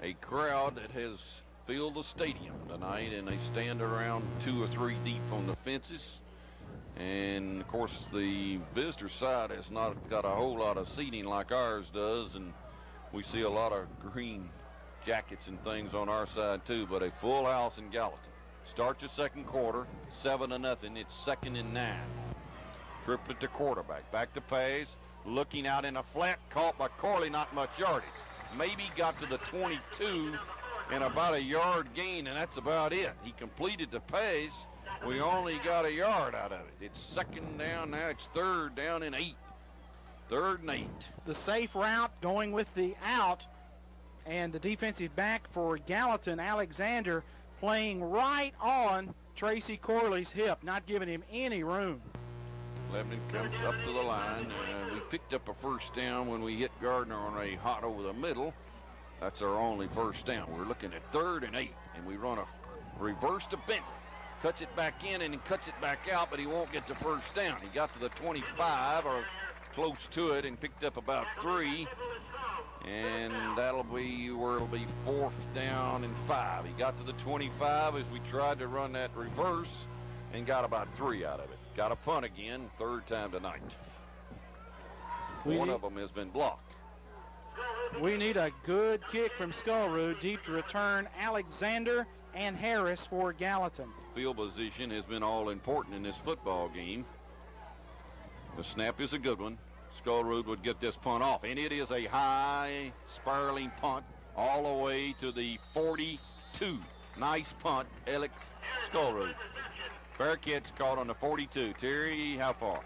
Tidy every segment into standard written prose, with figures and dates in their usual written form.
a crowd that has filled the stadium tonight, and they stand around 2 or 3 deep on the fences. And of course the visitor side has not got a whole lot of seating like ours does, and we see a lot of green jackets and things on our side too, but a full house in Gallatin. Start your second quarter, 7-0. It's 2nd and 9. Triplet to quarterback, back to pass, looking out in a flat, caught by Corley, not much yardage. Maybe got to the 22 and about a yard gain, and that's about it. He completed the pass. We only got a yard out of it. It's 2nd down now. It's 3rd down and 8. 3rd and 8. The safe route going with the out, and the defensive back for Gallatin, Alexander, playing right on Tracy Corley's hip, not giving him any room. Lebanon comes up to the line. We picked up a first down when we hit Gardner on a hot over the middle. That's our only first down. We're looking at 3rd and 8, and we run a reverse to Bentley. Cuts it back in and he cuts it back out, but he won't get the first down. He got to the 25 or close to it and picked up about 3. And that'll be where it'll be 4th down and 5. He got to the 25 as we tried to run that reverse and got about 3 out of it. Got a punt again, 3rd time tonight. One of them has been blocked. We need a good kick from Skullroot, deep to return Alexander and Harris for Gallatin. Field position has been all important in this football game. The snap is a good one. Skullroot would get this punt off, and it is a high spiraling punt all the way to the 42. Nice punt, Alex Skullroot. Bearcats caught on the 42. Terry, how far?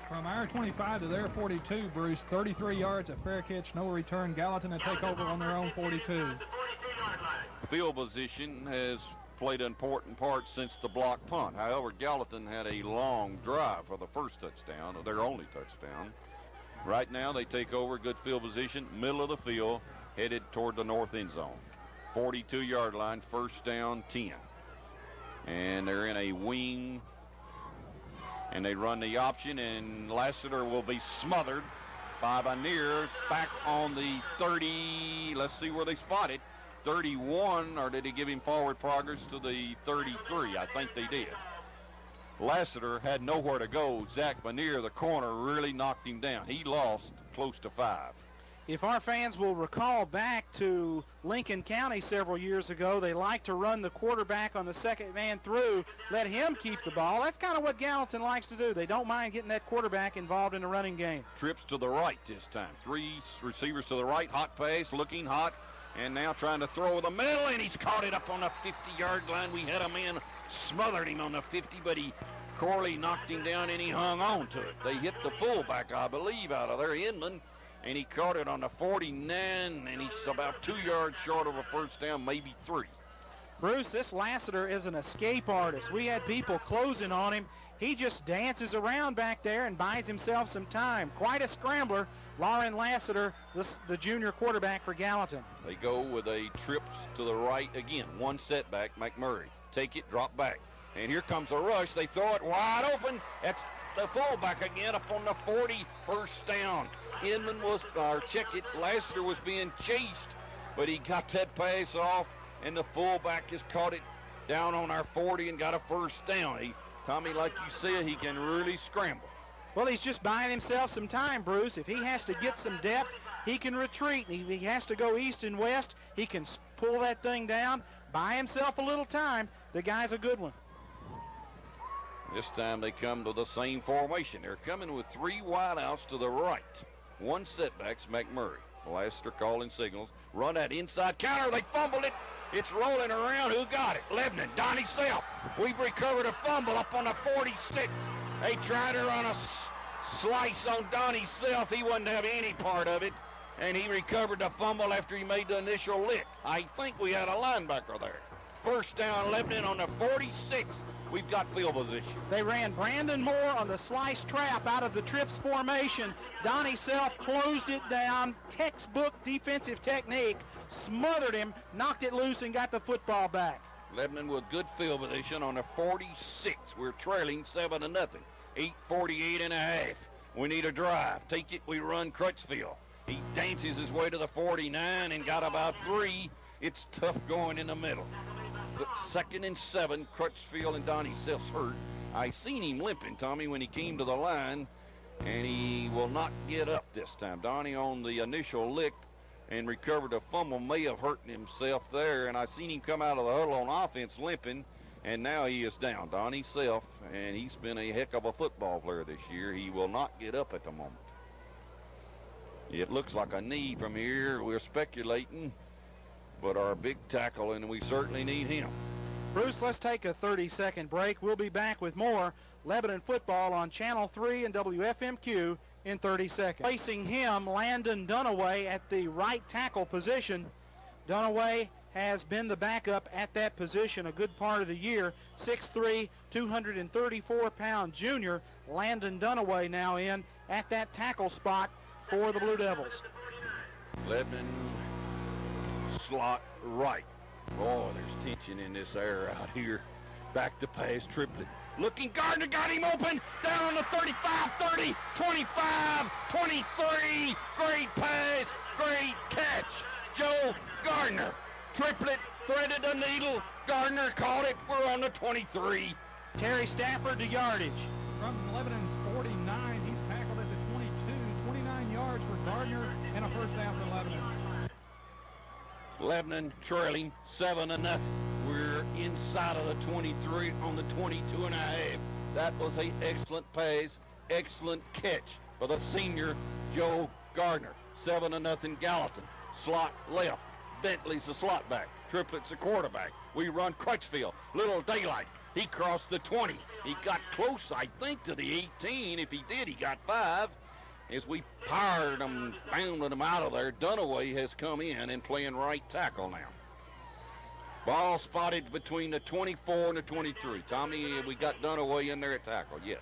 From our 25 to their 42, Bruce, 33 yards at fair catch, no return. Gallatin to take over on their own 42. Field position has played an important part since the block punt. However, Gallatin had a long drive for the first touchdown, or their only touchdown. Right now, they take over, good field position, middle of the field, headed toward the north end zone. 42-yard line, 1st down, 10. And they're in a wing, and they run the option, and Lassiter will be smothered by Banier back on the 30. Let's see where they spot it. 31, or did he give him forward progress to the 33? I think they did. Lassiter had nowhere to go. Zach Banier, the corner, really knocked him down. He lost close to 5. If our fans will recall back to Lincoln County several years ago, they like to run the quarterback on the second man through, let him keep the ball. That's kind of what Gallatin likes to do. They don't mind getting that quarterback involved in the running game. Trips to the right this time. 3 receivers to the right, hot pass, looking hot, and now trying to throw the middle, and he's caught it up on the 50-yard line. We had a man smothered him on the 50, but Corley knocked him down, and he hung on to it. They hit the fullback, I believe, out of there, Inman, and he caught it on the 49, and he's about 2 yards short of a first down, maybe 3. Bruce, this Lassiter is an escape artist. We had people closing on him. He just dances around back there and buys himself some time. Quite a scrambler, Lauren Lassiter, the junior quarterback for Gallatin. They go with a trip to the right again. One setback, McMurray. Take it, drop back. And here comes a rush. They throw it wide open. That's the fullback again up on the 40, first down. Inman was, Lassiter was being chased, but he got that pass off, and the fullback has caught it down on our 40 and got a first down. Tommy, like you said, he can really scramble. Well, he's just buying himself some time, Bruce. If he has to get some depth, he can retreat. And if he has to go east and west, he can pull that thing down, buy himself a little time. The guy's a good one. This time they come to the same formation. They're coming with 3 wideouts to the right. One setback's McMurray. Lassiter calling signals. Run that inside counter. They fumbled it. It's rolling around. Who got it? Lebanon. Donnie Self. We've recovered a fumble up on the 46. They tried to run a slice on Donnie Self. He wouldn't have any part of it. And he recovered the fumble after he made the initial lick. I think we had a linebacker there. First down, Lebanon on the 46. We've got field position. They ran Brandon Moore on the slice trap out of the trips formation. Donnie Self closed it down. Textbook defensive technique. Smothered him, knocked it loose, and got the football back. Lebanon with good field position on the 46. We're trailing 7-0. 8:48 and a half. We need a drive. Take it, we run Crutchfield. He dances his way to the 49 and got about 3. It's tough going in the middle. But 2nd and 7, Crutchfield and Donnie Self's hurt. I seen him limping, Tommy, when he came to the line, and he will not get up this time. Donnie on the initial lick and recovered a fumble, may have hurt himself there, and I seen him come out of the huddle on offense limping, and now he is down. Donnie Self, and he's been a heck of a football player this year. He will not get up at the moment. It looks like a knee from here. We're speculating, but our big tackle, and we certainly need him. Bruce, let's take a 30-second break. We'll be back with more Lebanon football on Channel 3 and WFMQ in 30 seconds. Facing him, Landon Dunaway at the right tackle position. Dunaway has been the backup at that position a good part of the year. 6'3", 234-pound junior Landon Dunaway now in at that tackle spot for the Blue Devils. Lebanon slot right. Oh, there's tension in this air out here. Back to pass, Triplett. Looking, Gardner got him open. Down on the 35, 30, 25, 23. Great pass, great catch. Joe Gardner. Triplett threaded the needle. Gardner caught it. We're on the 23. Terry Stafford to yardage. From Lebanon's 49, he's tackled at the 22. 29 yards for Gardner and a first down for Lebanon. Lebanon trailing 7-0. We're inside of the 23 on the 22.5. That was an excellent pass, excellent catch for the senior Joe Gardner. 7-0 Gallatin. Slot left. Bentley's the slot back. Triplett's the quarterback. We run Crutchfield. Little daylight. He crossed the 20. He got close, I think, to the 18. If he did, he got 5. As we powered him, bounded him out of there, Dunaway has come in and playing right tackle now. Ball spotted between the 24 and the 23. Tommy, we got Dunaway in there at tackle, yes.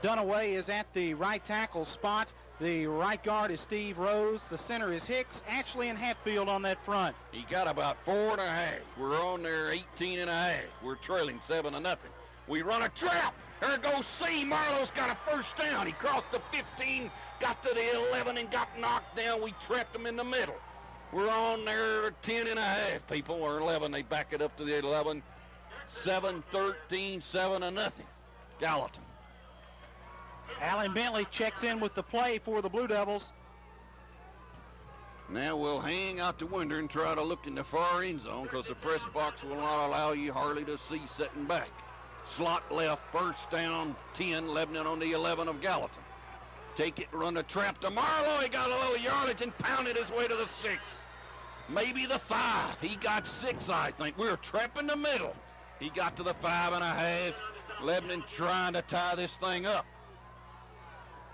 Dunaway is at the right tackle spot. The right guard is Steve Rose. The center is Hicks, Ashley, and Hatfield on that front. He got about 4.5. We're on there 18.5. We're trailing 7-0. We run a trap. There goes C. Marlowe's got a first down. He crossed the 15, got to the 11, and got knocked down. We trapped him in the middle. We're on there 10.5, people, or 11. They back it up to the 11. 7-13, 7-0. Gallatin. Alan Bentley checks in with the play for the Blue Devils. Now we'll hang out the window and try to look in the far end zone because the press box will not allow you hardly to see setting back. Slot left, first down, 10, Lebanon on the 11 of Gallatin. Take it, run the trap to Marlowe. He got a little yardage and pounded his way to the 6. Maybe the 5. He got 6, I think. We were trapping the middle. He got to the 5.5. Lebanon trying to tie this thing up.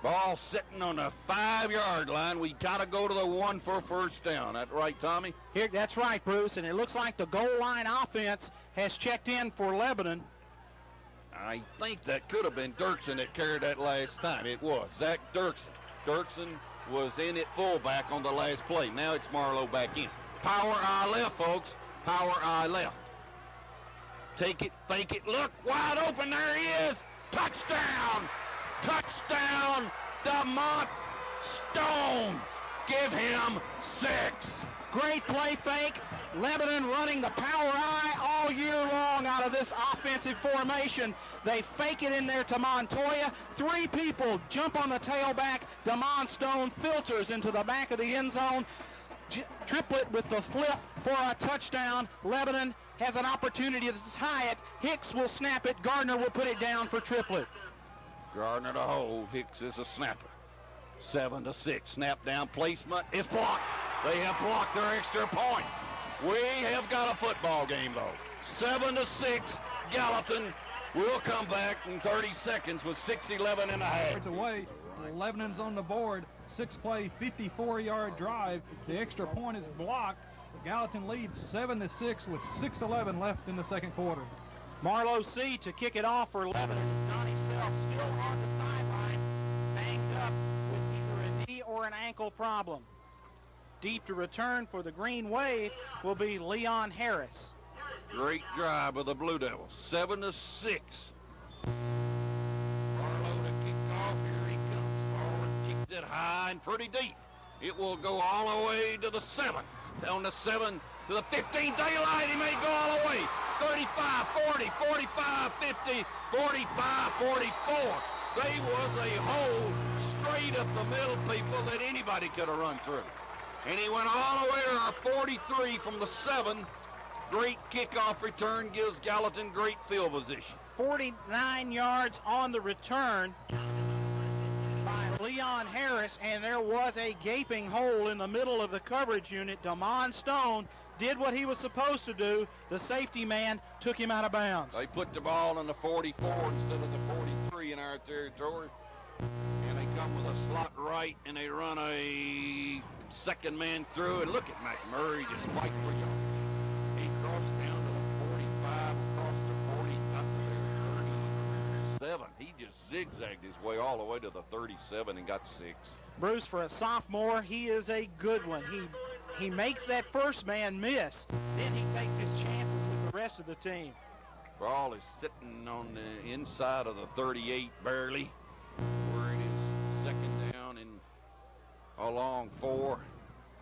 Ball sitting on the 5-yard line. We got to go to the 1 for first down. That right, Tommy? Here, that's right, Bruce. And it looks like the goal line offense has checked in for Lebanon. I think that could have been Dirksen that carried that last time. It was Zach Dirksen. Dirksen was in at fullback on the last play. Now it's Marlowe back in. Power eye left, folks. Power eye left. Take it, fake it, look, wide open. There he is. Touchdown. Touchdown, DeMont Stone. Give him 6. Great play fake. Lebanon running the power eye all year long out of this offensive formation. They fake it in there to Montoya. 3 people jump on the tailback. DeMont Stone filters into the back of the end zone. Triplett with the flip for a touchdown. Lebanon has an opportunity to tie it. Hicks will snap it. Gardner will put it down for Triplett. Gardner to hold. Hicks is a snapper. 7-6. Snap down placement is blocked. They have blocked their extra point. We have got a football game, though. 7-6. Gallatin will come back in 30 seconds with 6:11.5. It's away. Lebanon's on the board. 6-play, 54-yard drive. The extra point is blocked. Gallatin leads 7-6 with 6:11 left in the second quarter. Marlowe C to kick it off for Lebanon. It's Donnie Self still on the sideline, banged up with either a knee or an ankle problem. Deep to return for the Green Wave will be Leon Harris. Great drive of the Blue Devils. 7-6. Marlowe to kick off. Here he comes. Forward, kicked it high and pretty deep. It will go all the way to the 7. Down the 7 to the 15. Daylight, he may go all the way. 35, 40, 45, 50, 45, 44. They was a hole straight up the middle, people, that anybody could have run through. And he went all the way to our 43 from the 7. Great kickoff return gives Gallatin great field position. 49 yards on the return by Leon Harris, and there was a gaping hole in the middle of the coverage unit. Damon Stone did what he was supposed to do. The safety man took him out of bounds. They put the ball in the 44 instead of the 43 in our territory, and they come with a slot right, and they run a second man through, and look at McMurray just fight for yards. He crossed down to the 45, across the 40, up to the 37. He just zigzagged his way all the way to the 37 and got 6. Bruce, for a sophomore, he is a good one. He makes that first man miss. Then he takes his chances with the rest of the team. Ball is sitting on the inside of the 38 barely, where it is second down and along 4.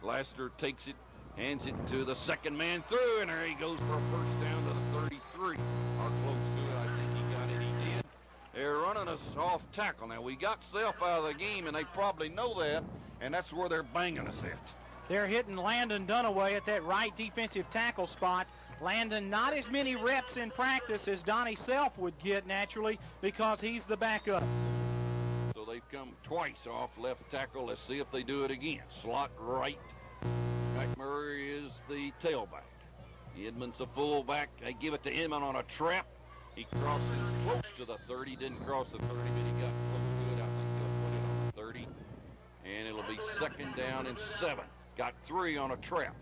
Lassiter takes it, hands it to the second man through, and there he goes for a first down to the 33. Or close to it. I think he got it. He did. They're running us off tackle. Now, we got Self out of the game, and they probably know that, and that's where they're banging us at. They're hitting Landon Dunaway at that right defensive tackle spot. Landon, not as many reps in practice as Donnie Self would get naturally because he's the backup. So they've come twice off left tackle. Let's see if they do it again. Slot right. McMurray is the tailback. Edmonds a fullback. They give it to Edmond on a trap. He crosses close to the 30. Didn't cross the 30, but he got close to it. I think they'll put it on the 30. And it'll be second down and 7. Got 3 on a trap.